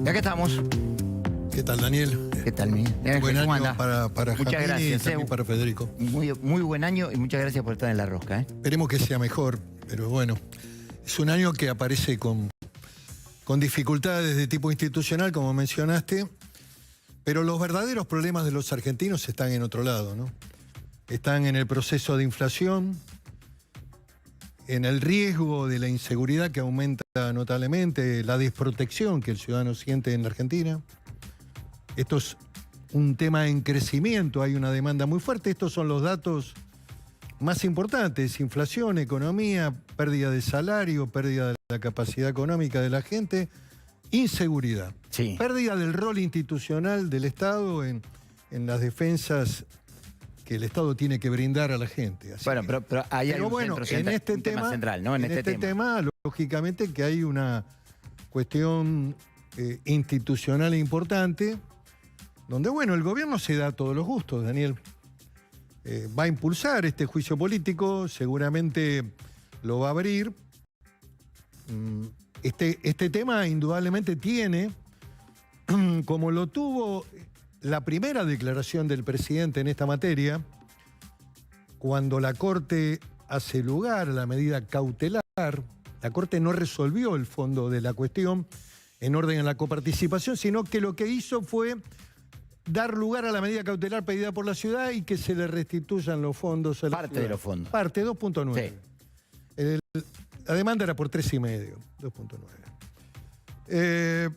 Y acá estamos. ¿Qué tal, Daniel? ¿Qué tal, Miguel? Buen ¿Cómo año anda? para Muchas Jamil gracias, y también para Federico. Muy buen año y muchas gracias por estar en la rosca. Esperemos que sea mejor, pero bueno, es un año que aparece con dificultades de tipo institucional, como mencionaste, pero los verdaderos problemas de los argentinos están en otro lado, ¿no? Están en el proceso de inflación, en el riesgo de la inseguridad que aumenta notablemente, la desprotección que el ciudadano siente en la Argentina. Esto es un tema en crecimiento, hay una demanda muy fuerte. Estos son los datos más importantes: inflación, economía, pérdida de salario, pérdida de la capacidad económica de la gente, inseguridad, Sí. pérdida del rol institucional del Estado en las defensas que el Estado tiene que brindar a la gente. Así Bueno, que, pero ahí hay un bueno, centro central, un tema central, ¿no? En este tema. lógicamente que hay una cuestión institucional importante, donde, bueno, el gobierno se da todos los gustos, Daniel. Va a impulsar este juicio político, seguramente lo va a abrir. Este tema indudablemente tiene, como lo tuvo la primera declaración del presidente en esta materia, cuando la Corte hace lugar a la medida cautelar. La Corte no resolvió el fondo de la cuestión en orden a la coparticipación, sino que lo que hizo fue dar lugar a la medida cautelar pedida por la ciudad y que se le restituyan los fondos a la Parte ciudad. de los fondos. Parte, 2.9. Sí. La demanda era por 3,5, 2.9.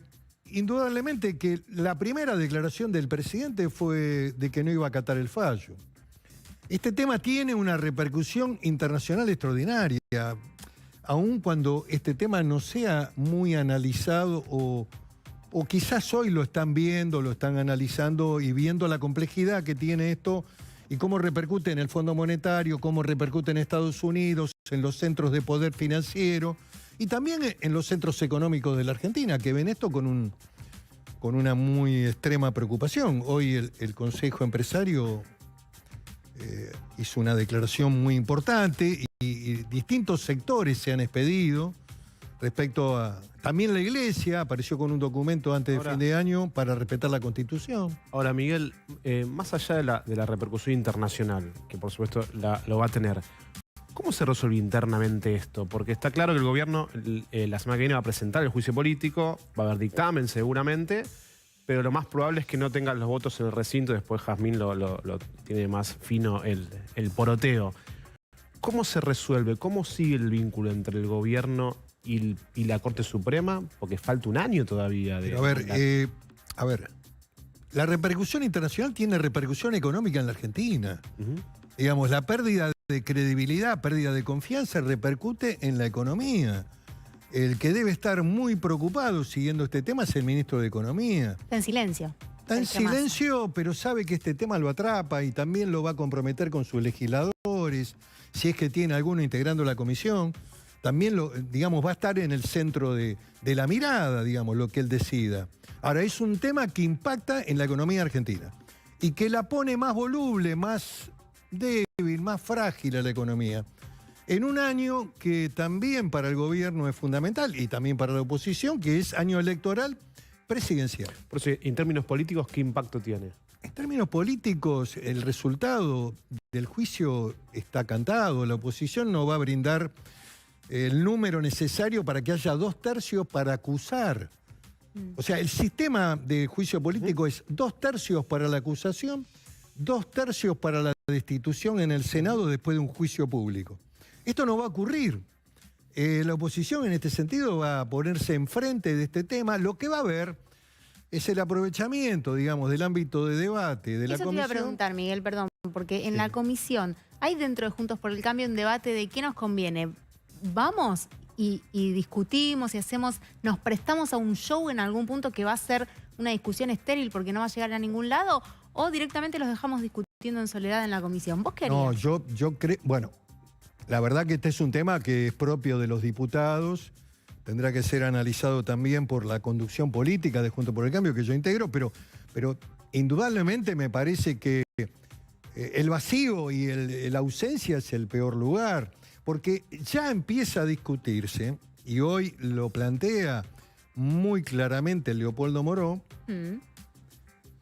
Indudablemente que la primera declaración del presidente fue de que no iba a acatar el fallo. Este tema tiene una repercusión internacional extraordinaria, aun cuando este tema no sea muy analizado o quizás hoy lo están viendo, lo están analizando y viendo la complejidad que tiene esto y cómo repercute en el Fondo Monetario, cómo repercute en Estados Unidos, en los centros de poder financiero y también en los centros económicos de la Argentina, que ven esto con una muy extrema preocupación. Hoy el Consejo Empresario hizo una declaración muy importante y distintos sectores se han expedido respecto a... También la Iglesia apareció con un documento antes de fin de año para respetar la Constitución. Ahora, Miguel, más allá de la repercusión internacional, que por supuesto lo va a tener, ¿cómo se resuelve internamente esto? Porque está claro que el gobierno la semana que viene va a presentar el juicio político, va a haber dictamen seguramente, pero lo más probable es que no tengan los votos en el recinto. Después Jazmín lo tiene más fino el poroteo. ¿Cómo se resuelve? ¿Cómo sigue el vínculo entre el gobierno y la Corte Suprema? Porque falta un año todavía. A ver, la repercusión internacional tiene repercusión económica en la Argentina. Digamos, la pérdida de credibilidad, pérdida de confianza repercute en la economía. El que debe estar muy preocupado siguiendo este tema es el ministro de Economía. Está en silencio. Está en silencio, pero sabe que este tema lo atrapa y también lo va a comprometer con sus legisladores, si es que tiene alguno integrando la comisión. También digamos, va a estar en el centro de la mirada, digamos, lo que él decida. Ahora, es un tema que impacta en la economía argentina y que la pone más voluble, más débil, más frágil a la economía. En un año que también para el gobierno es fundamental y también para la oposición, que es año electoral presidencial. Por eso, en términos políticos, ¿qué impacto tiene? En términos políticos, el resultado del juicio está cantado. La oposición no va a brindar el número necesario para que haya 2/3 para acusar. O sea, el sistema de juicio político es 2/3 para la acusación, 2/3 para la destitución en el Senado después de un juicio público. Esto no va a ocurrir. La oposición en este sentido va a ponerse enfrente de este tema. Lo que va a haber es el aprovechamiento, digamos, del ámbito de debate de la Eso comisión. te iba a preguntar, Miguel, perdón, porque en la comisión hay dentro de Juntos por el Cambio un debate de qué nos conviene. ¿Vamos y discutimos y nos prestamos a un show en algún punto que va a ser una discusión estéril porque no va a llegar a ningún lado? ¿O directamente los dejamos discutiendo en soledad en la comisión? ¿Vos qué harías? No, yo creo... Bueno, la verdad que este es un tema que es propio de los diputados. Tendrá que ser analizado también por la conducción política de Juntos por el Cambio, que yo integro, pero indudablemente me parece que el vacío y la ausencia es el peor lugar, porque ya empieza a discutirse, y hoy lo plantea muy claramente Leopoldo Moró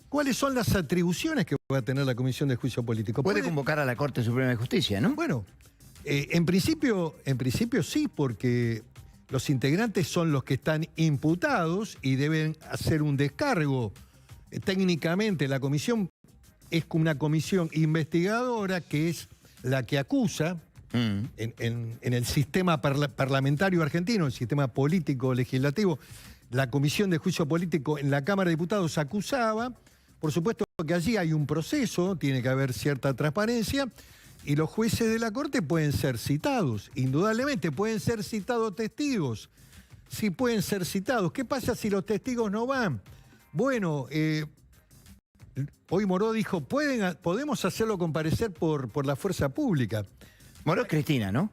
cuáles son las atribuciones que va a tener la Comisión de Juicio Político. Puede convocar a la Corte Suprema de Justicia, ¿no? Bueno, en principio sí, porque los integrantes son los que están imputados y deben hacer un descargo. Técnicamente la comisión es una comisión investigadora que es la que acusa en el sistema parlamentario argentino, el sistema político legislativo. La Comisión de Juicio Político en la Cámara de Diputados acusaba. Por supuesto que allí hay un proceso, tiene que haber cierta transparencia, y los jueces de la Corte pueden ser citados, indudablemente pueden ser citados testigos. Sí pueden ser citados. ¿Qué pasa si los testigos no van? Bueno, hoy Moró dijo, podemos hacerlo comparecer por la fuerza pública. Moró es Cristina, ¿no?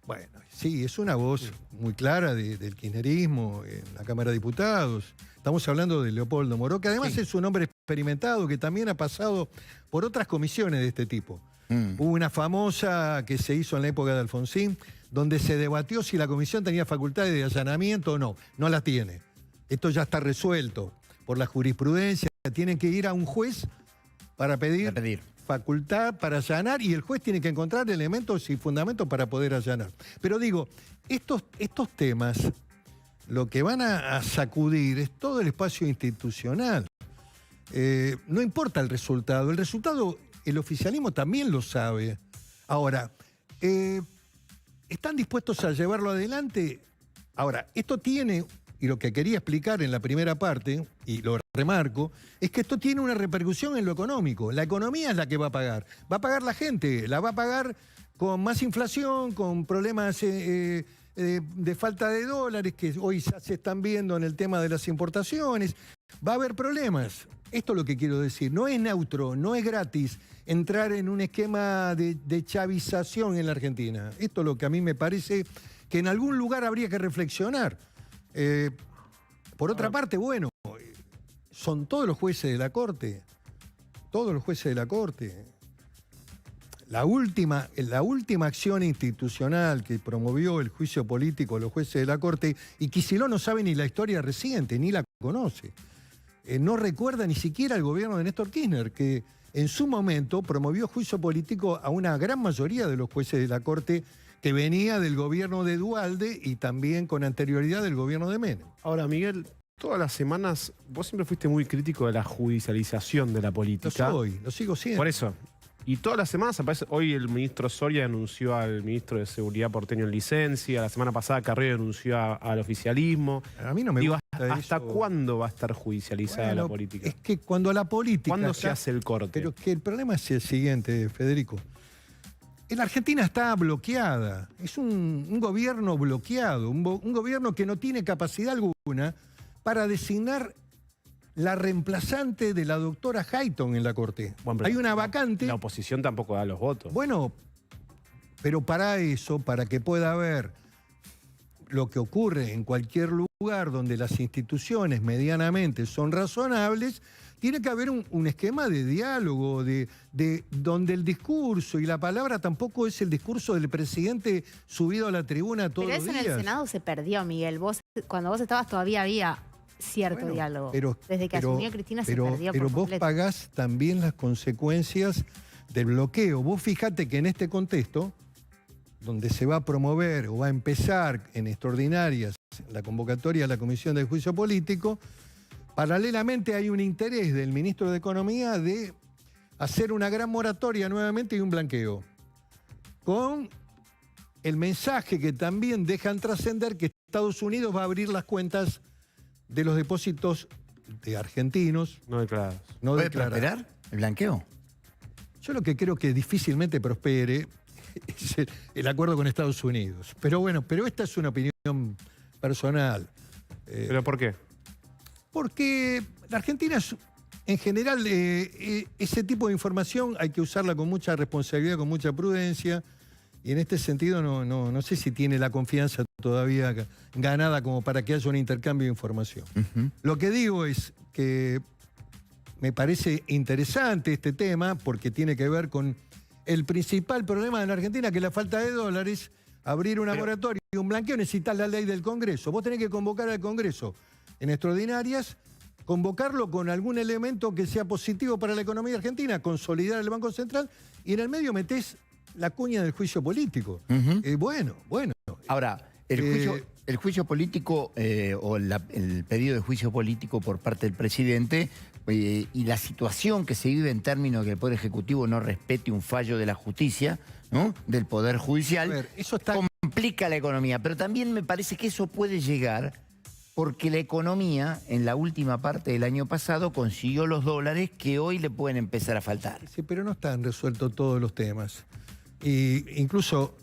Bueno, sí, es una voz muy clara del kirchnerismo en la Cámara de Diputados. Estamos hablando de Leopoldo Moró, que además es un hombre experimentado, que también ha pasado por otras comisiones de este tipo. Hubo una famosa que se hizo en la época de Alfonsín, donde se debatió si la comisión tenía facultades de allanamiento o no. No la tiene. Esto ya está resuelto por la jurisprudencia. Tienen que ir a un juez para pedir facultad para allanar, y el juez tiene que encontrar elementos y fundamentos para poder allanar. Pero digo, estos temas lo que van a sacudir es todo el espacio institucional. No importa el resultado el oficialismo también lo sabe. Ahora, ¿están dispuestos a llevarlo adelante? Ahora, esto tiene, y lo que quería explicar en la primera parte, y lo remarco, es que esto tiene una repercusión en lo económico. La economía es la que va a pagar. Va a pagar la gente, la va a pagar con más inflación, con problemas de falta de dólares, que hoy ya se están viendo en el tema de las importaciones. Va a haber problemas. Esto es lo que quiero decir. No es neutro, no es gratis entrar en un esquema de chavización en la Argentina. Esto es lo que a mí me parece que en algún lugar habría que reflexionar. Por otra parte, bueno, son todos los jueces de la Corte. Todos los jueces de la Corte. La última acción institucional que promovió el juicio político a los jueces de la Corte, y Kicillof no sabe ni la historia reciente, ni la conoce. No recuerda ni siquiera el gobierno de Néstor Kirchner, que en su momento promovió juicio político a una gran mayoría de los jueces de la Corte que venía del gobierno de Duhalde y también con anterioridad del gobierno de Menem. Ahora, Miguel, todas las semanas vos siempre fuiste muy crítico de la judicialización de la política. Lo sigo siendo. Por eso. Y todas las semanas aparece, hoy el ministro Soria denunció al ministro de Seguridad porteño en licencia, la semana pasada Carrió denunció al oficialismo. A mí no me gusta ¿Hasta eso. cuándo va a estar judicializada la política? Es que cuando la política... ¿Cuándo se hace el corte? Pero que el problema es el siguiente, Federico. En Argentina está bloqueada. Es un gobierno bloqueado, un gobierno que no tiene capacidad alguna para designar la reemplazante de la doctora Hayton en la Corte. Bueno, hay una vacante. La oposición tampoco da los votos. Bueno, pero para eso, para que pueda haber lo que ocurre en cualquier lugar donde las instituciones medianamente son razonables, tiene que haber un esquema de diálogo, donde el discurso y la palabra tampoco es el discurso del presidente subido a la tribuna todos los días. Pero eso en el Senado se perdió, Miguel. Cuando vos estabas todavía había cierto diálogo. Desde que asumió Cristina se perdió pero por vos completo. pagás también las consecuencias del bloqueo. Vos fijate que en este contexto, donde se va a promover o va a empezar en extraordinarias la convocatoria a la Comisión de Juicio Político, paralelamente hay un interés del ministro de Economía de hacer una gran moratoria nuevamente y un blanqueo, con el mensaje que también dejan trascender que Estados Unidos va a abrir las cuentas de los depósitos de argentinos no declarados. no ¿Puede declarados. prosperar el blanqueo? Yo lo que creo que difícilmente prospere es el acuerdo con Estados Unidos. Pero bueno, esta es una opinión personal. ¿Pero por qué? Porque la Argentina es, en general, ese tipo de información hay que usarla con mucha responsabilidad, con mucha prudencia. Y en este sentido no sé si tiene la confianza todavía ganada como para que haya un intercambio de información. Lo que digo es que me parece interesante este tema porque tiene que ver con el principal problema de la Argentina, que es la falta de dólares. Abrir una moratoria y un blanqueo, necesitas la ley del Congreso. Vos tenés que convocar al Congreso en extraordinarias, convocarlo con algún elemento que sea positivo para la economía argentina, consolidar el Banco Central, y en el medio metés la cuña del juicio político. Bueno. Ahora, el juicio político o el pedido de juicio político por parte del presidente y la situación que se vive en términos de que el Poder Ejecutivo no respete un fallo de la justicia, ¿no?, del Poder Judicial, A ver, eso está... complica la economía. Pero también me parece que eso puede llegar porque la economía, en la última parte del año pasado, consiguió los dólares que hoy le pueden empezar a faltar. Sí, pero no están resueltos todos los temas. Y incluso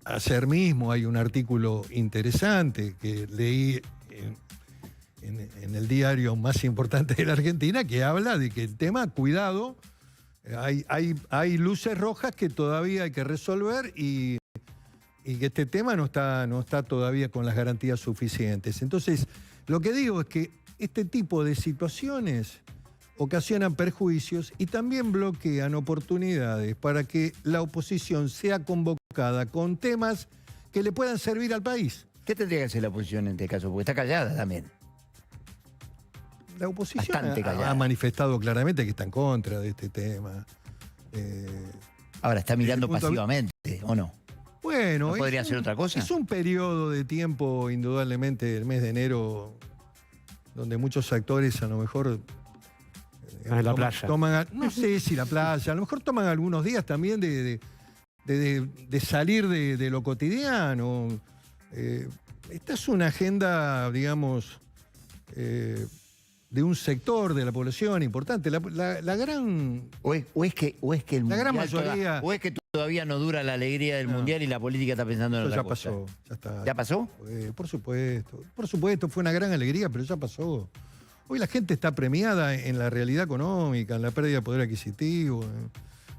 ayer mismo hay un artículo interesante que leí en el diario más importante de la Argentina que habla de que el tema, cuidado, hay luces rojas que todavía hay que resolver y que este tema no está todavía con las garantías suficientes. Entonces, lo que digo es que este tipo de situaciones ocasionan perjuicios y también bloquean oportunidades para que la oposición sea convocada con temas que le puedan servir al país. ¿Qué tendría que hacer la oposición en este caso? Porque está callada también. La oposición Bastante callada. ha manifestado claramente que está en contra de este tema. Ahora, está mirando punto de- pasivamente, ¿o no? Bueno, ¿No podría ser otra cosa? Es un periodo de tiempo, indudablemente, el mes de enero, donde muchos actores a lo mejor... En la playa. No sé si la playa, a lo mejor toman algunos días también de salir de lo cotidiano. Esta es una agenda, digamos, de un sector de la población importante. La gran... ¿O es que el La gran mundial mayoría- o es que todavía no dura la alegría del mundial y la política está pensando en Eso otra ya cosa? pasó, ya está. ¿Ya pasó? Por supuesto, fue una gran alegría, pero ya pasó. Hoy la gente está premiada en la realidad económica, en la pérdida de poder adquisitivo, en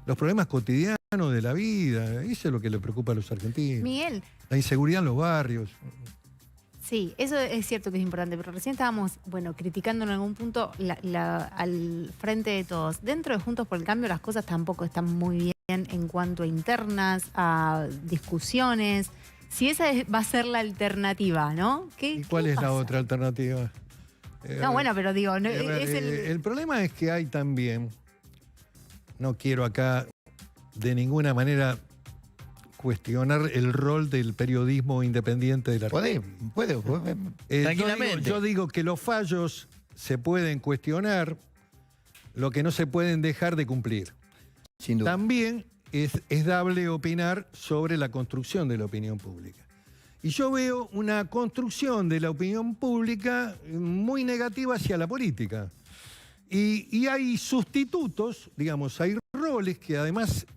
los problemas cotidianos de la vida. Eso es lo que le preocupa a los argentinos. Miguel, La inseguridad en los barrios. sí, eso es cierto que es importante, pero recién estábamos, criticando en algún punto al frente de todos. Dentro de Juntos por el Cambio las cosas tampoco están muy bien en cuanto a internas, a discusiones. Si esa va a ser la alternativa, ¿no? ¿Y cuál es la otra alternativa? No, bueno, pero digo, no, A ver, es el problema es que hay también, no quiero acá de ninguna manera cuestionar el rol del periodismo independiente de la Puede, tranquilamente. Yo digo que los fallos se pueden cuestionar, lo que no se pueden dejar de cumplir. Sin duda. También es dable opinar sobre la construcción de la opinión pública. Y yo veo una construcción de la opinión pública muy negativa hacia la política. Y hay sustitutos, digamos, hay roles que además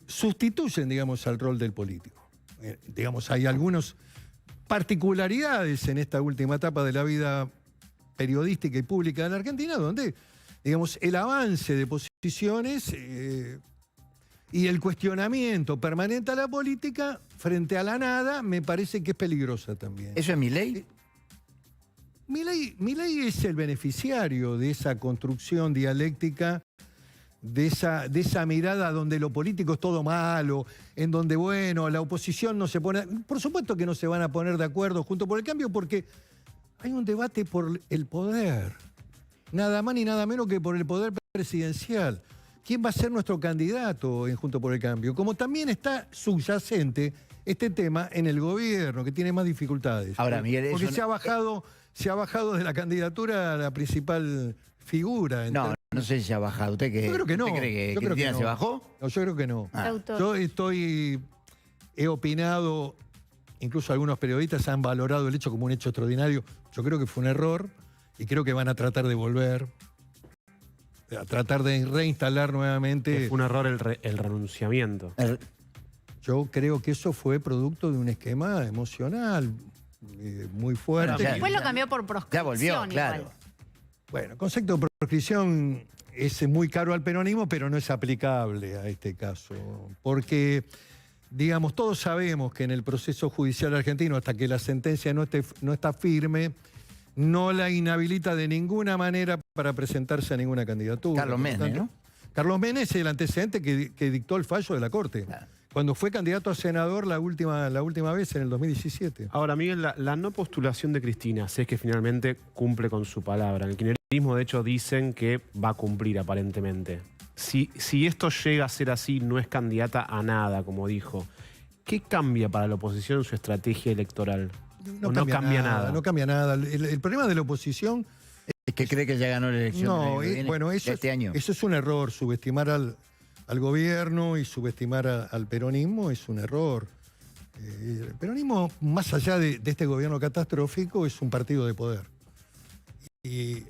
sustituyen, digamos, al rol del político. Digamos, hay algunas particularidades en esta última etapa de la vida periodística y pública de la Argentina, donde, digamos, el avance de posiciones y el cuestionamiento permanente a la política frente a la nada me parece que es peligrosa también. ¿Eso es mi ley? Milei es el beneficiario de esa construcción dialéctica, de esa mirada donde lo político es todo malo, en donde, bueno, la oposición no se pone... Por supuesto que no se van a poner de acuerdo junto por el cambio porque hay un debate por el poder. Nada más ni nada menos que por el poder presidencial. ¿Quién va a ser nuestro candidato en Junto por el Cambio? Como también está subyacente este tema en el gobierno, que tiene más dificultades. Ahora, Miguel, porque eso se ha bajado de la candidatura a la principal figura. No sé si se ha bajado. ¿Usted qué? Yo creo que no. ¿Usted cree que Yo creo que Cristina no. se bajó? No, yo creo que no. Ah. Yo he opinado, incluso algunos periodistas han valorado el hecho como un hecho extraordinario. Yo creo que fue un error y creo que van a tratar de volver, a tratar de reinstalar nuevamente. Fue un error el renunciamiento. Yo creo que eso fue producto de un esquema emocional muy fuerte. Bueno, Después lo cambió por proscripción. Ya volvió, igual. claro. Bueno, el concepto de proscripción es muy caro al peronismo, pero no es aplicable a este caso. Porque, digamos, todos sabemos que en el proceso judicial argentino, hasta que la sentencia no está firme, no la inhabilita de ninguna manera para presentarse a ninguna candidatura. Carlos Por lo Menem, tanto, ¿no? Carlos Menem es el antecedente que dictó el fallo de la Corte. Claro. cuando fue candidato a senador la última vez en el 2017. Ahora, Miguel, la no postulación de Cristina, si es que finalmente cumple con su palabra. En el kirchnerismo, de hecho, dicen que va a cumplir aparentemente. Si esto llega a ser así, no es candidata a nada, como dijo, ¿qué cambia para la oposición en su estrategia electoral? No cambia nada. No cambia nada. El problema de la oposición... Es que cree que ya ganó la elección del año que viene, bueno, este año. Eso es un error. Subestimar al gobierno y subestimar al peronismo es un error. El peronismo, más allá de este gobierno catastrófico, es un partido de poder. Y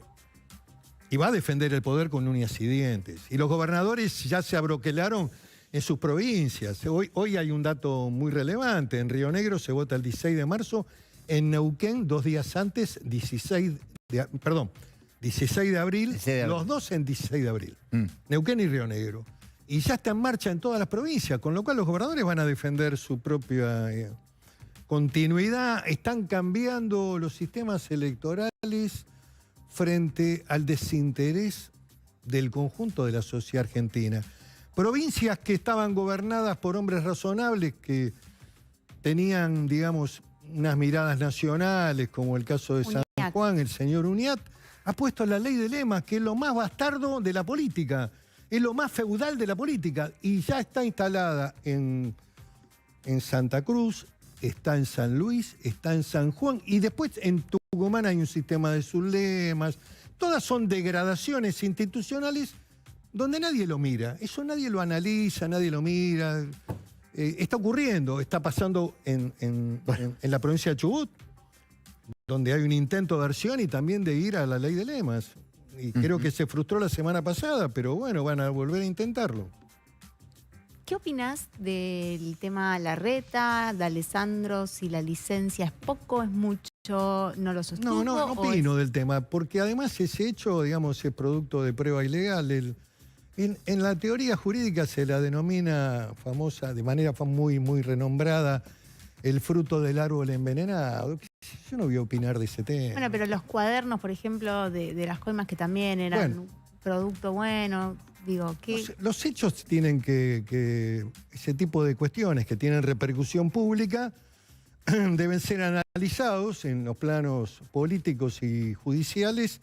va a defender el poder con uñas y dientes. Y los gobernadores ya se abroquelaron en sus provincias. Hoy hay un dato muy relevante. En Río Negro se vota el 16 de marzo. En Neuquén, 2 días antes, 16 de abril. Los dos en 16 de abril. Neuquén y Río Negro. Y ya está en marcha en todas las provincias, con lo cual los gobernadores van a defender su propia continuidad. Están cambiando los sistemas electorales frente al desinterés del conjunto de la sociedad argentina. Provincias que estaban gobernadas por hombres razonables que tenían, digamos, unas miradas nacionales, como el caso de San Juan, el señor Uñat, ha puesto la ley de Lema, que es lo más bastardo de la política, es lo más feudal de la política, y ya está instalada en Santa Cruz, está en San Luis, está en San Juan, y después en Tucumán hay un sistema de sublemas. Todas son degradaciones institucionales donde nadie lo mira. Eso nadie lo analiza, nadie lo mira. Está ocurriendo, está pasando en la provincia de Chubut, donde hay un intento de versión y también de ir a la ley de lemas. Y creo que se frustró la semana pasada, pero bueno, van a volver a intentarlo. ¿Qué opinás del tema Larreta, de Alessandro, si la licencia es poco, es mucho, no lo sostuvo? No opino del tema, porque además ese hecho, digamos, es producto de prueba ilegal. En la teoría jurídica se la denomina famosa, de manera muy renombrada, el fruto del árbol envenenado. Yo no voy a opinar de ese tema. Bueno, pero los cuadernos, por ejemplo, de las coimas que también eran un producto bueno, digo, ¿qué? Los hechos tienen que ese tipo de cuestiones que tienen repercusión pública deben ser analizados en los planos políticos y judiciales,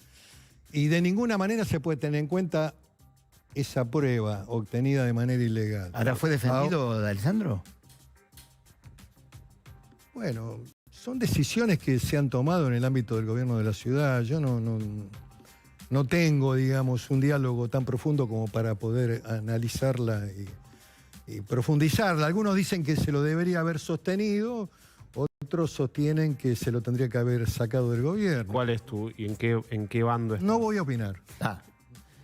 y de ninguna manera se puede tener en cuenta esa prueba obtenida de manera ilegal. ¿Ahora fue defendido de Alessandro? Bueno, son decisiones que se han tomado en el ámbito del gobierno de la ciudad. Yo no tengo, digamos, un diálogo tan profundo como para poder analizarla y profundizarla. Algunos dicen que se lo debería haber sostenido, otros sostienen que se lo tendría que haber sacado del gobierno. ¿Cuál es tú y en qué bando estás? No voy a opinar.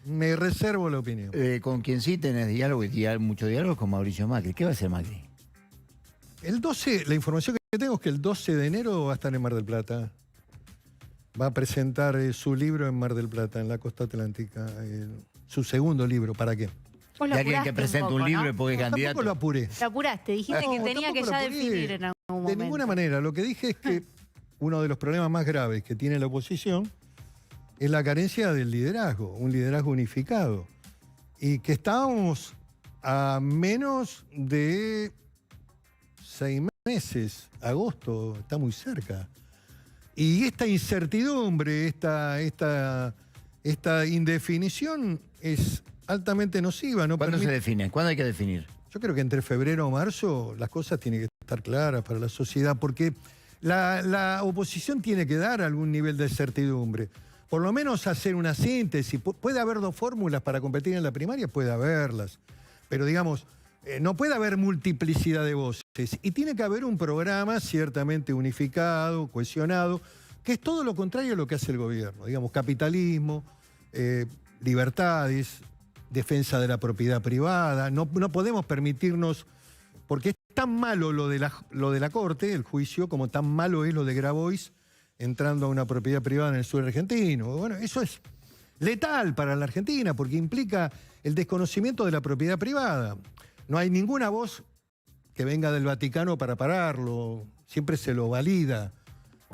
Me reservo la opinión. Con quien sí tenés diálogo y mucho diálogo con Mauricio Macri. ¿Qué va a hacer Macri? El 12, la información que tengo es que el 12 de enero va a estar en Mar del Plata. Va a presentar su libro en Mar del Plata, en la costa atlántica. Su segundo libro, ¿para qué? Vos lo Ya alguien que apuraste presenta un libro y porque es candidato. Tampoco lo apuré. Lo apuraste, dijiste que tenía que tampoco ya lo apuré. definir en algún momento. De ninguna manera. Lo que dije es que uno de los problemas más graves que tiene la oposición es la carencia del liderazgo, un liderazgo unificado. Y que estábamos a menos de 6 meses, agosto, está muy cerca. Y esta incertidumbre, esta indefinición es altamente nociva. ¿Cuándo se define? ¿Cuándo hay que definir? Yo creo que entre febrero o marzo las cosas tienen que estar claras para la sociedad, porque la oposición tiene que dar algún nivel de certidumbre. Por lo menos hacer una síntesis. Puede haber 2 fórmulas para competir en la primaria, puede haberlas. Pero digamos, no puede haber multiplicidad de voces. Y tiene que haber un programa ciertamente unificado, cohesionado, que es todo lo contrario a lo que hace el gobierno. Digamos, capitalismo, libertades, defensa de la propiedad privada. No podemos permitirnos, porque es tan malo lo de la Corte, el juicio, como tan malo es lo de Grabois entrando a una propiedad privada en el sur argentino. Bueno, eso es letal para la Argentina, porque implica el desconocimiento de la propiedad privada. No hay ninguna voz que venga del Vaticano para pararlo, siempre se lo valida.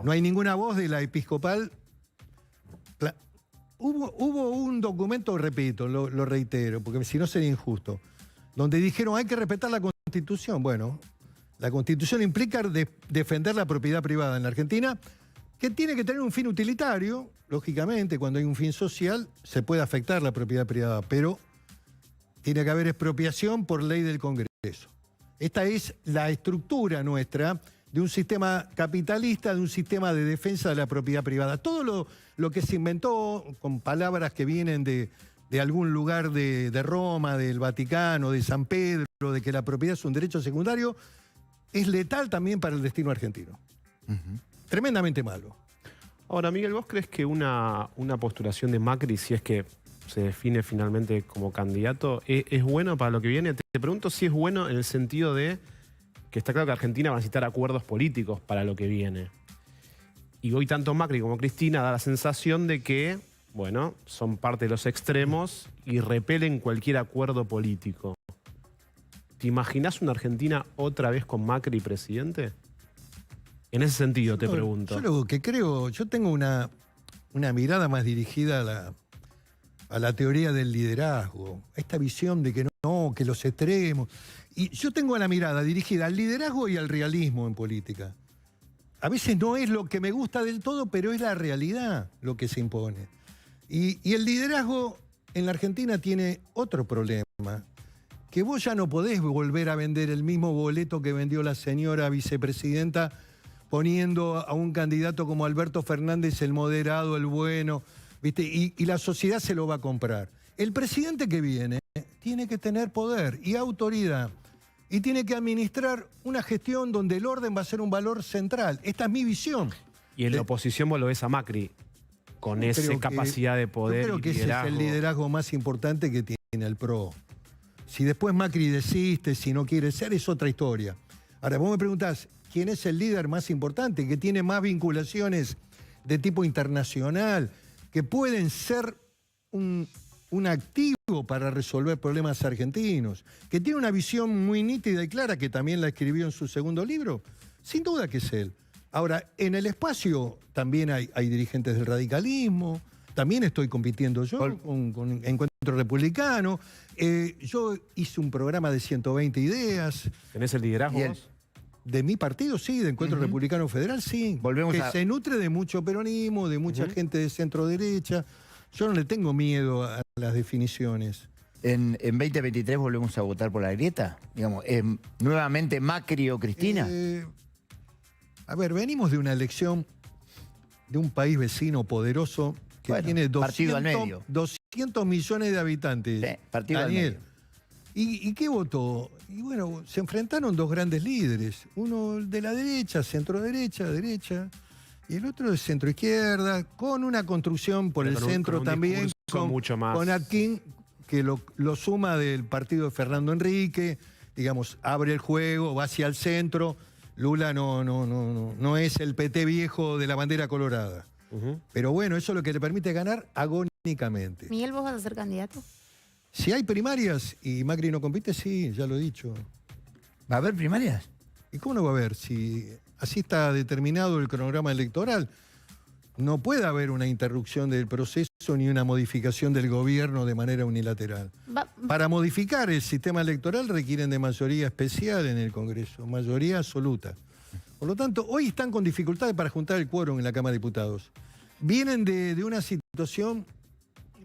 No hay ninguna voz de la episcopal. Hubo un documento, repito, lo reitero, porque si no sería injusto, donde dijeron hay que respetar la Constitución Constitución? Bueno, la Constitución implica defender la propiedad privada en la Argentina, que tiene que tener un fin utilitario. Lógicamente, cuando hay un fin social, se puede afectar la propiedad privada, pero tiene que haber expropiación por ley del Congreso. Esta es la estructura nuestra de un sistema capitalista, de un sistema de defensa de la propiedad privada. Todo lo que se inventó con palabras que vienen de algún lugar de Roma, del Vaticano, de San Pedro, de que la propiedad es un derecho secundario, es letal también para el destino argentino. Tremendamente malo. Ahora, Miguel, ¿vos crees que una postulación de Macri, si es que se define finalmente como candidato, es bueno para lo que viene? Te pregunto si es bueno en el sentido de que está claro que Argentina va a necesitar acuerdos políticos para lo que viene. Y hoy tanto Macri como Cristina da la sensación de que, bueno, son parte de los extremos y repelen cualquier acuerdo político. ¿Te imaginás una Argentina otra vez con Macri presidente? En ese sentido te pregunto. Yo lo que creo, yo tengo una mirada más dirigida a la teoría del liderazgo, a esta visión de que no, que los extremos. Y yo tengo la mirada dirigida al liderazgo y al realismo en política. A veces no es lo que me gusta del todo, pero es la realidad lo que se impone. Y el liderazgo en la Argentina tiene otro problema, que vos ya no podés volver a vender el mismo boleto que vendió la señora vicepresidenta poniendo a un candidato como Alberto Fernández, el moderado, el bueno, ¿viste? Y la sociedad se lo va a comprar. El presidente que viene tiene que tener poder y autoridad y tiene que administrar una gestión donde el orden va a ser un valor central. Esta es mi visión. Y en la oposición vos lo ves a Macri con esa capacidad de poder. Yo creo que ese es el liderazgo más importante que tiene el PRO. Si después Macri desiste, si no quiere ser, es otra historia. Ahora, vos me preguntás, ¿quién es el líder más importante, que tiene más vinculaciones de tipo internacional, que pueden ser un activo para resolver problemas argentinos, que tiene una visión muy nítida y clara, que también la escribió en su segundo libro? Sin duda que es él. Ahora, en el espacio también hay dirigentes del radicalismo, también estoy compitiendo yo con Encuentro Republicano. Yo hice un programa de 120 ideas. ¿Tenés el liderazgo vos? De mi partido, sí, de Encuentro Republicano Federal, sí. Se nutre de mucho peronismo, de mucha gente de centro-derecha. Yo no le tengo miedo a las definiciones. ¿En 2023 volvemos a votar por la grieta? Digamos, ¿nuevamente Macri o Cristina? A ver, venimos de una elección de un país vecino poderoso que tiene 200 millones de habitantes. Sí, partido al Daniel. medio. ¿Y qué votó? Y bueno, se enfrentaron dos grandes líderes. Uno de la derecha, centro-derecha, derecha, y el otro de centro-izquierda, con una construcción por el centro también, con Atkin, que lo suma del partido de Fernando Henrique, digamos, abre el juego, va hacia el centro. Lula no es el PT viejo de la bandera colorada. Pero bueno, eso es lo que le permite ganar agónicamente. Miguel, ¿vos vas a ser candidato? Si hay primarias y Macri no compite, sí, ya lo he dicho. ¿Va a haber primarias? ¿Y cómo no va a haber? Si así está determinado el cronograma electoral, no puede haber una interrupción del proceso ni una modificación del gobierno de manera unilateral. Para modificar el sistema electoral requieren de mayoría especial en el Congreso, mayoría absoluta. Por lo tanto, hoy están con dificultades para juntar el quórum en la Cámara de Diputados. Vienen de una situación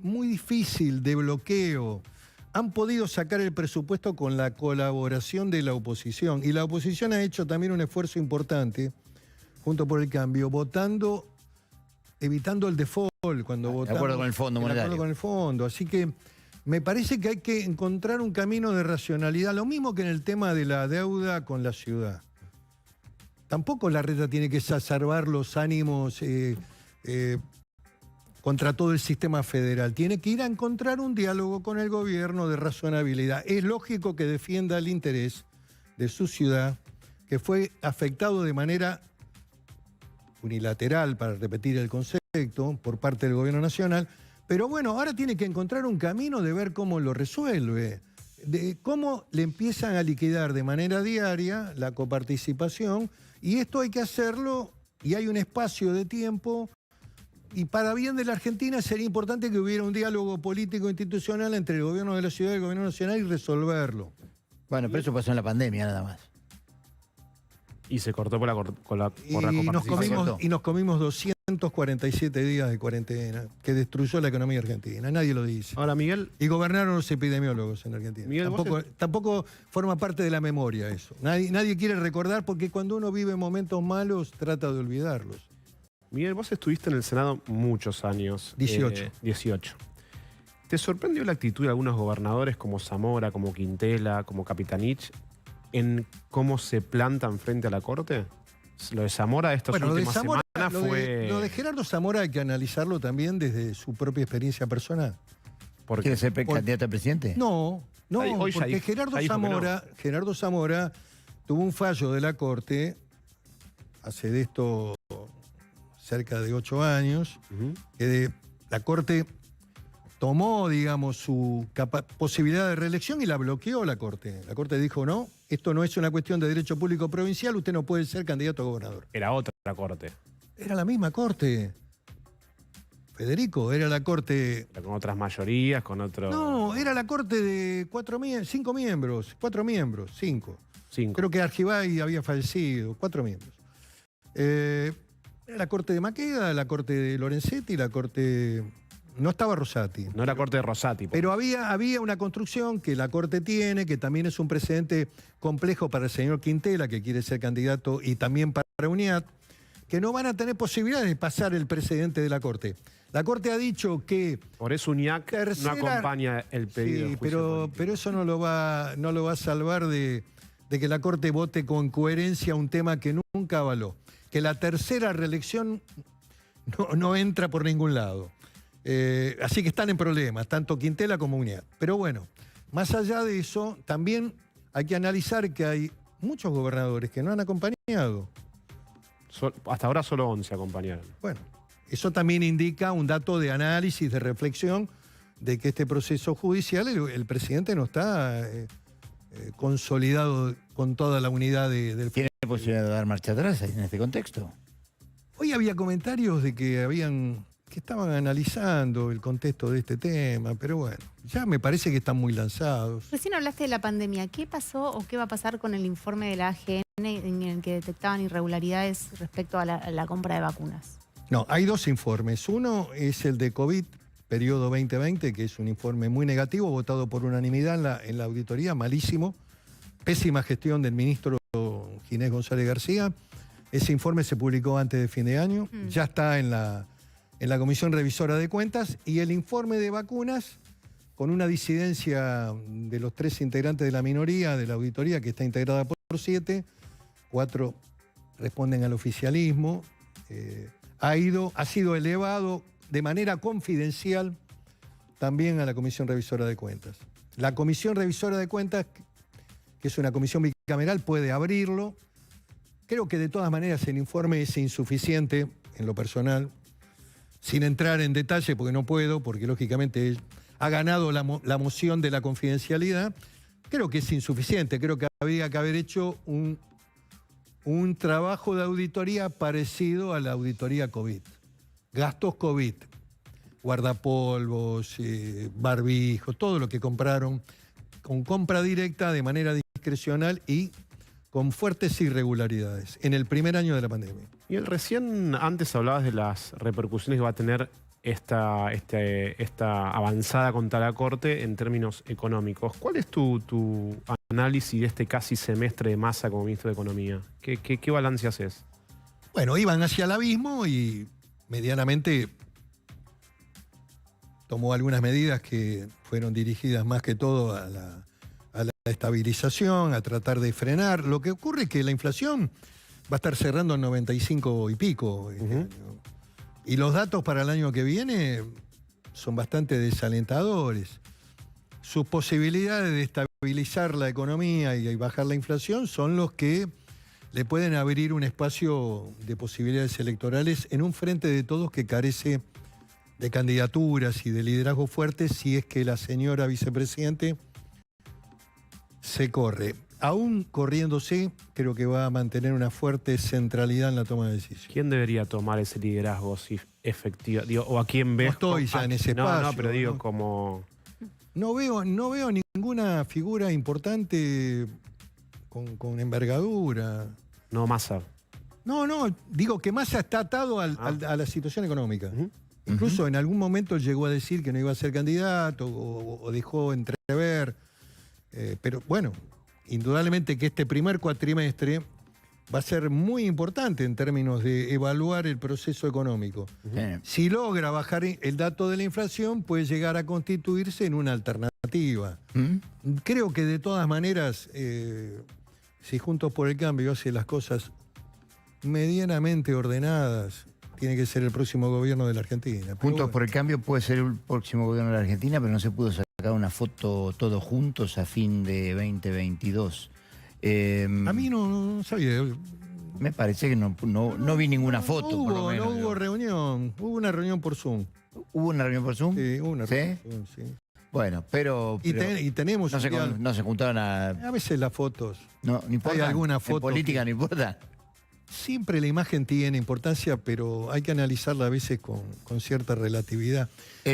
muy difícil de bloqueo. Han podido sacar el presupuesto con la colaboración de la oposición. Y la oposición ha hecho también un esfuerzo importante, junto por el cambio, votando, evitando el default cuando votamos. De acuerdo con el Fondo Monetario. De acuerdo con el Fondo. Así que me parece que hay que encontrar un camino de racionalidad. Lo mismo que en el tema de la deuda con la ciudad. Tampoco la reta tiene que exacerbar los ánimos contra todo el sistema federal. Tiene que ir a encontrar un diálogo con el gobierno de razonabilidad. Es lógico que defienda el interés de su ciudad, que fue afectado de manera unilateral, para repetir el concepto, por parte del gobierno nacional. Pero bueno, ahora tiene que encontrar un camino de ver cómo lo resuelve, de cómo le empiezan a liquidar de manera diaria la coparticipación, y esto hay que hacerlo, y hay un espacio de tiempo. Y para bien de la Argentina sería importante que hubiera un diálogo político institucional entre el gobierno de la ciudad y el gobierno nacional y resolverlo. Bueno, pero eso pasó en la pandemia nada más. Y se cortó por la Y nos coparticipación. comimos 247 días de cuarentena, que destruyó la economía argentina. Nadie lo dice. Ahora, Miguel, Y gobernaron los epidemiólogos en Argentina. Miguel, Tampoco forma parte de la memoria eso. Nadie quiere recordar porque cuando uno vive momentos malos trata de olvidarlos. Miguel, vos estuviste en el Senado muchos años. 18. 18. ¿Te sorprendió la actitud de algunos gobernadores como Zamora, como Quintela, como Capitanich, en cómo se plantan frente a la Corte? Lo de Zamora estas últimas semanas fue... Lo de Gerardo Zamora hay que analizarlo también desde su propia experiencia personal. porque ¿Quiere ser candidato a presidente? No, Hoy ya porque dijo- Gerardo ya dijo que no. Gerardo Zamora tuvo un fallo de la Corte hace de esto cerca de 8 años, Ujú. que la Corte tomó, digamos, su posibilidad de reelección y la bloqueó la Corte. La Corte dijo, no, esto no es una cuestión de derecho público provincial, usted no puede ser candidato a gobernador. Era otra Corte, Era la misma Corte. Federico, era la Corte... pero con otras mayorías, con otro... No, era la Corte de 5 miembros, 4 miembros, 5. 5. Creo que Argibay había fallecido, 4 miembros. Era la Corte de Maqueda, la Corte de Lorenzetti, la Corte... No estaba Rosati. No era Corte de Rosati. Pero había una construcción que la Corte tiene, que también es un precedente complejo para el señor Quintela, que quiere ser candidato, y también para UNIAT, que no van a tener posibilidades de pasar el precedente de la Corte. La Corte ha dicho que... Por eso UNIAC no acompaña el pedido Sí, de juicio político. pero eso no lo va a salvar de que la Corte vote con coherencia un tema que nunca avaló. Que la tercera reelección no entra por ningún lado. Así que están en problemas, tanto Quintela como UNIAT. Pero bueno, más allá de eso, también hay que analizar que hay muchos gobernadores que no han acompañado. Hasta ahora solo 11 acompañaron. Bueno, eso también indica un dato de análisis, de reflexión, de que este proceso judicial, el presidente no está consolidado con toda la unidad del... ¿Tiene posibilidad de dar marcha atrás en este contexto? Hoy había comentarios de que estaban analizando el contexto de este tema, pero bueno, ya me parece que están muy lanzados. Recién hablaste de la pandemia. ¿Qué pasó o qué va a pasar con el informe de la AGN en el que detectaban irregularidades respecto a la compra de vacunas? No, hay 2 informes. Uno es el de COVID, periodo 2020, que es un informe muy negativo, votado por unanimidad en la auditoría, malísimo. Pésima gestión del ministro Ginés González García. Ese informe se publicó antes de fin de año, ya está en la Comisión Revisora de Cuentas, y el informe de vacunas, con una disidencia de los 3 integrantes de la minoría de la auditoría, que está integrada por 7, 4 responden al oficialismo, ha sido elevado de manera confidencial también a la Comisión Revisora de Cuentas. La Comisión Revisora de Cuentas, que es una comisión bicameral, puede abrirlo. Creo que de todas maneras el informe es insuficiente en lo personal, sin entrar en detalle, porque no puedo, porque lógicamente ha ganado la moción de la confidencialidad. Creo que es insuficiente, creo que había que haber hecho un trabajo de auditoría parecido a la auditoría COVID. Gastos COVID, guardapolvos, barbijos, todo lo que compraron con compra directa de manera discrecional y con fuertes irregularidades en el primer año de la pandemia. Y recién antes hablabas de las repercusiones que va a tener esta avanzada contra la Corte en términos económicos. ¿Cuál es tu análisis de este casi semestre de Massa como ministro de Economía? ¿Qué balance haces? Bueno, iban hacia el abismo y medianamente tomó algunas medidas que fueron dirigidas más que todo a la estabilización, a tratar de frenar. Lo que ocurre es que la inflación va a estar cerrando en 95 y pico este año. Y los datos para el año que viene son bastante desalentadores. Sus posibilidades de estabilizar la economía y bajar la inflación son los que le pueden abrir un espacio de posibilidades electorales en un frente de todos que carece de candidaturas y de liderazgo fuerte, si es que la señora vicepresidente se corre. Aún corriéndose, creo que va a mantener una fuerte centralidad en la toma de decisiones. ¿Quién debería tomar ese liderazgo si efectivo? Digo, o a quién ves. No estoy ya en ese espacio, No, pero digo, ¿no? como No veo ninguna figura importante con envergadura. No, Massa. No, digo que Massa está atado a la situación económica. Incluso en algún momento llegó a decir que no iba a ser candidato o dejó entrever. Pero bueno, indudablemente que este primer cuatrimestre va a ser muy importante en términos de evaluar el proceso económico. Si logra bajar el dato de la inflación, puede llegar a constituirse en una alternativa. Creo que de todas maneras, si Juntos por el Cambio hace las cosas medianamente ordenadas, tiene que ser el próximo gobierno de la Argentina. Juntos por el Cambio puede ser el próximo gobierno de la Argentina, pero no se pudo sacar una foto todos juntos a fin de 2022. A mí no sabía. Me parece que no vi ninguna foto, No por lo menos. hubo reunión. Hubo una reunión por Zoom. ¿Hubo una reunión por Zoom? Sí, hubo una ¿Sí? reunión por Zoom, sí. Bueno, pero Y tenemos... no se juntaron a... A veces las fotos. No importa. Hay alguna foto ¿En política que- no importa? Siempre la imagen tiene importancia, pero hay que analizarla a veces con cierta relatividad.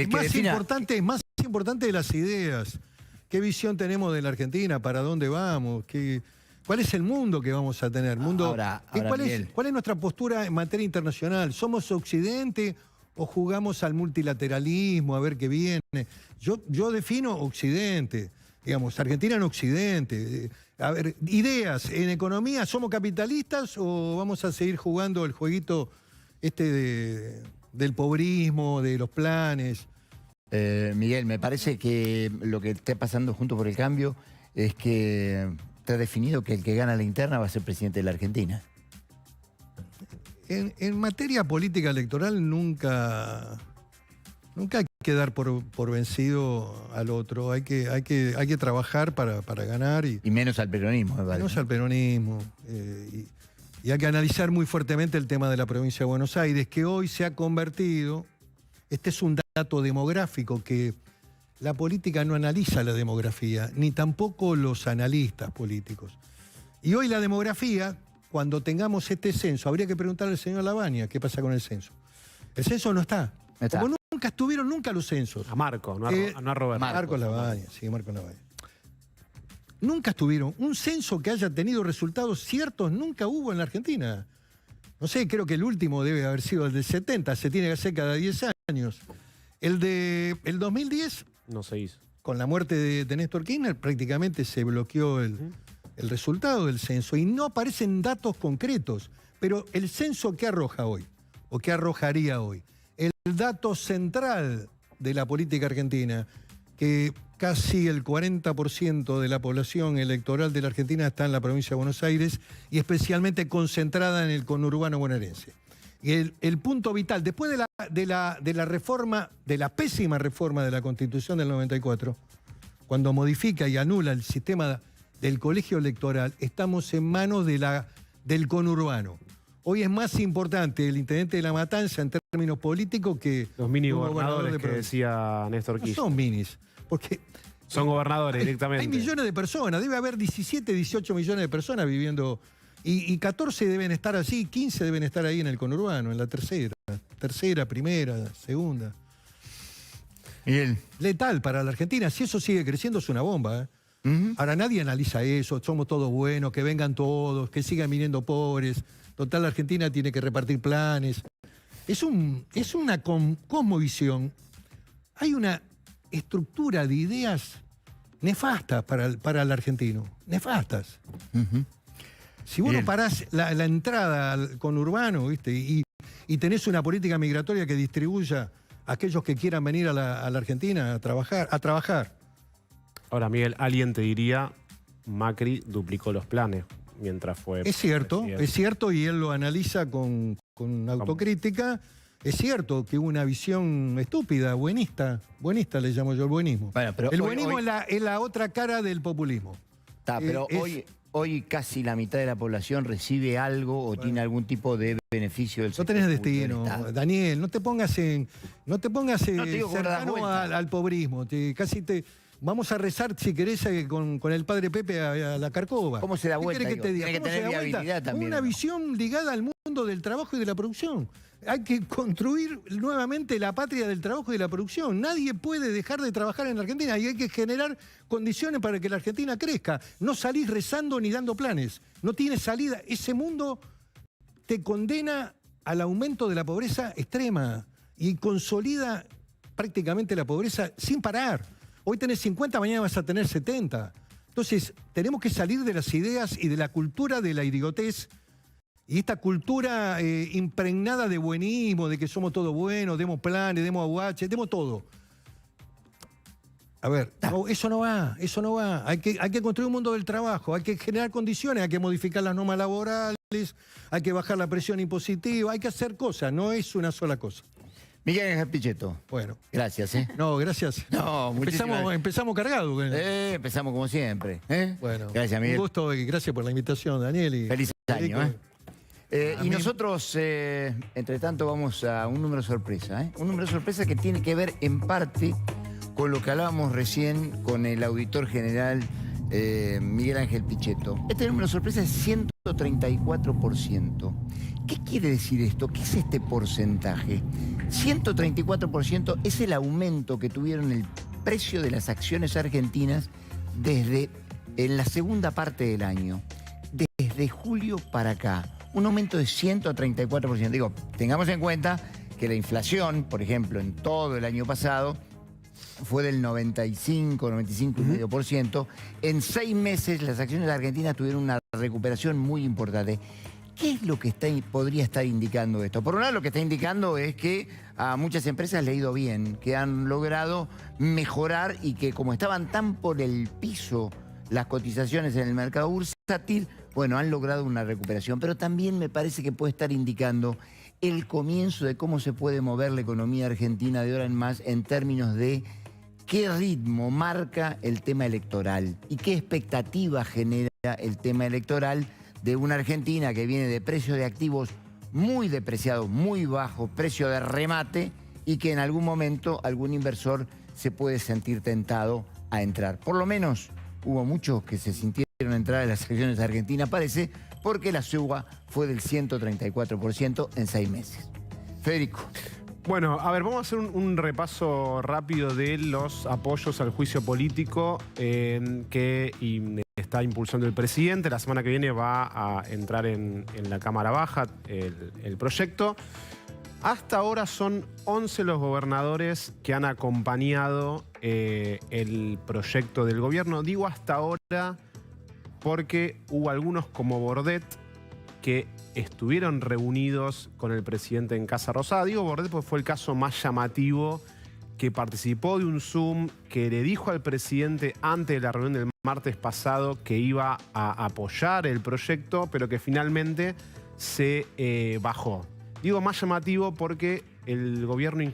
Más importante de las ideas. ¿Qué visión tenemos de la Argentina? ¿Para dónde vamos? ¿Cuál es el mundo que vamos a tener? Ahora, ¿Cuál es nuestra postura en materia internacional? ¿Somos Occidente o jugamos al multilateralismo a ver qué viene? Yo defino Occidente. Digamos, Argentina en Occidente. A ver, ideas en economía, ¿somos capitalistas o vamos a seguir jugando el jueguito del pobrismo, de los planes? Miguel, me parece que lo que está pasando Juntos por el Cambio es que está definido que el que gana la interna va a ser presidente de la Argentina. En materia política electoral nunca hay que dar por vencido al otro. Hay que trabajar para ganar y menos al peronismo, me parece. menos al peronismo. Y hay que analizar muy fuertemente el tema de la provincia de Buenos Aires, que hoy se ha convertido, este es un dato demográfico, que la política no analiza la demografía, ni tampoco los analistas políticos. Y hoy la demografía, cuando tengamos este censo, habría que preguntarle al señor Lavagna qué pasa con el censo. El censo no está. No está. Como nunca estuvieron los censos. A Marco, no a Roberto. Marcos Lavagna, sí, Marcos Lavagna. Nunca estuvieron. Un censo que haya tenido resultados ciertos nunca hubo en la Argentina. No sé, creo que el último debe haber sido el del 70, se tiene que hacer cada 10 años. El 2010, No se hizo. con la muerte de Néstor Kirchner, prácticamente se bloqueó el resultado del censo y no aparecen datos concretos. Pero el censo, ¿qué arroja hoy? ¿O qué arrojaría hoy? El dato central de la política argentina, que casi el 40% de la población electoral de la Argentina está en la provincia de Buenos Aires y especialmente concentrada en el conurbano bonaerense. Y el punto vital, después de la reforma, de la pésima reforma de la Constitución del 94, cuando modifica y anula el sistema del colegio electoral, estamos en manos del conurbano. Hoy es más importante el intendente de La Matanza en términos políticos que Los mini un gobernadores que provincia. decía Néstor No Kirchner. son minis, porque Son gobernadores directamente. hay millones de personas, debe haber 17, 18 millones de personas viviendo, y 14 deben estar así, 15 deben estar ahí en el conurbano, en la tercera, primera, segunda. Miguel. Letal para la Argentina, si eso sigue creciendo es una bomba, ¿eh? Ahora nadie analiza eso, somos todos buenos, que vengan todos, que sigan viniendo pobres. Total, la Argentina tiene que repartir planes. Es una cosmovisión. Hay una estructura de ideas nefastas para el argentino. Nefastas. Si vos no parás la entrada al conurbano, ¿viste? Y tenés una política migratoria que distribuya a aquellos que quieran venir a la Argentina a trabajar. Ahora, Miguel, alguien te diría, Macri duplicó los planes mientras fue Es cierto, presidente. y él lo analiza con autocrítica. Es cierto que hubo una visión estúpida, buenista le llamo yo el buenismo. Bueno, pero el hoy- buenismo hoy- es la otra cara del populismo. Está, pero hoy casi la mitad de la población recibe algo o tiene algún tipo de beneficio del No sector tenés público del destino, Estado. Daniel, no te pongas te digo cómo dar cercano vuelta. al pobrismo. Vamos a rezar, si querés, con el padre Pepe a la Carcova. ¿Cómo se da ¿Qué vuelta? querés que te diga? Tiene que ¿Cómo se tener da vuelta? viabilidad también, Una ¿no? visión ligada al mundo mundo del trabajo y de la producción. Hay que construir nuevamente la patria del trabajo y de la producción. Nadie puede dejar de trabajar en la Argentina y hay que generar condiciones para que la Argentina crezca. No salís rezando ni dando planes. No tiene salida. Ese mundo te condena al aumento de la pobreza extrema y consolida prácticamente la pobreza sin parar. Hoy tenés 50, mañana vas a tener 70. Entonces, tenemos que salir de las ideas y de la cultura de la idiotez y esta cultura impregnada de buenismo, de que somos todos buenos, demos planes, demos aguache, demos todo. A ver, no, eso no va, eso no va. Hay que construir un mundo del trabajo, hay que generar condiciones, hay que modificar las normas laborales, hay que bajar la presión impositiva, hay que hacer cosas, no es una sola cosa. Miguel Ángel Pichetto. Bueno. Gracias, No, gracias. No, empezamos cargados. Empezamos como siempre. Bueno, gracias, Miguel. Un gusto y gracias por la invitación, Daniel. Y feliz año. Y mí... nosotros, entre tanto, vamos a un número sorpresa. Un número sorpresa que tiene que ver en parte con lo que hablábamos recién con el auditor general Miguel Ángel Pichetto. Este número sorpresa es 134%. ¿Qué quiere decir esto? ¿Qué es este porcentaje? 134% es el aumento que tuvieron el precio de las acciones argentinas desde en la segunda parte del año. Desde julio para acá. Un aumento de 134%. Digo, tengamos en cuenta que la inflación, por ejemplo, en todo el año pasado, fue del 95,5%. En 6 meses las acciones argentinas tuvieron una recuperación muy importante. ¿Qué es lo que podría estar indicando esto? Por un lado, lo que está indicando es que a muchas empresas le ha ido bien, que han logrado mejorar y que como estaban tan por el piso las cotizaciones en el mercado bursátil, bueno, han logrado una recuperación. Pero también me parece que puede estar indicando el comienzo de cómo se puede mover la economía argentina de ahora en más en términos de qué ritmo marca el tema electoral y qué expectativa genera el tema electoral de una Argentina que viene de precios de activos muy depreciados, muy bajos, precio de remate, y que en algún momento algún inversor se puede sentir tentado a entrar. Por lo menos hubo muchos que se sintieron entrar en las acciones argentinas, parece, porque la suba fue del 134% en 6 meses. Federico. Bueno, a ver, vamos a hacer un repaso rápido de los apoyos al juicio político que está impulsando el presidente. La semana que viene va a entrar en la Cámara Baja el proyecto. Hasta ahora son 11 los gobernadores que han acompañado el proyecto del gobierno. Digo hasta ahora porque hubo algunos como Bordet que estuvieron reunidos con el presidente en Casa Rosada. Digo Bordet porque fue el caso más llamativo, que participó de un Zoom, que le dijo al presidente antes de la reunión del martes pasado que iba a apoyar el proyecto, pero que finalmente se bajó. Digo más llamativo porque el gobierno